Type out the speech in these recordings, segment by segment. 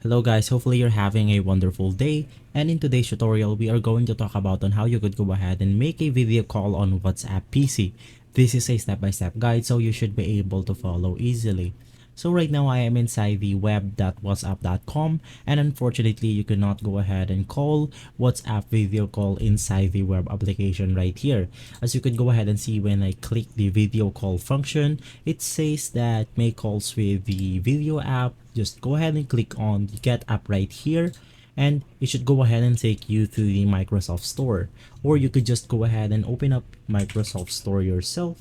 Hello guys, hopefully you're having a wonderful day, and in today's tutorial we are going to talk about on how you could go ahead and make a video call on WhatsApp PC. This is a step-by-step guide so you should be able to follow easily. So right now I am inside the web.whatsapp.com, and unfortunately you cannot go ahead and call WhatsApp video call inside the web application right here. As you could go ahead and see when I click the video call function, it says that make calls with the video app. Just go ahead and click on the get app right here, and it should go ahead and take you to the Microsoft Store, or you could just go ahead and open up Microsoft Store yourself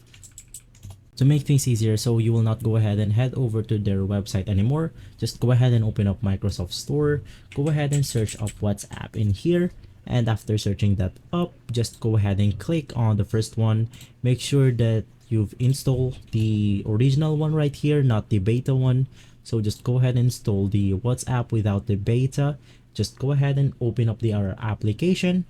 to make things easier, so you will not go ahead and head over to their website anymore. Just go ahead and open up Microsoft Store, go ahead and search up WhatsApp in here, and after searching that up, just go ahead and click on the first one. Make sure that you've installed the original one right here, not the beta one. So just go ahead and install the WhatsApp without the beta. Just go ahead and open up the application.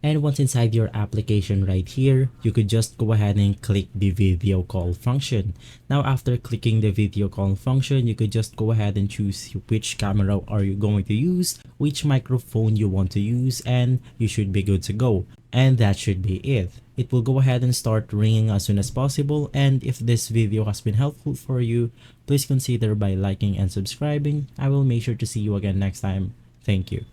And once inside your application right here, you could just go ahead and click the video call function. Now after clicking the video call function, you could just go ahead and choose which camera are you going to use, which microphone you want to use, and you should be good to go. And that should be it. It will go ahead and start ringing as soon as possible, and if this video has been helpful for you, please consider by liking and subscribing. I will make sure to see you again next time. Thank you.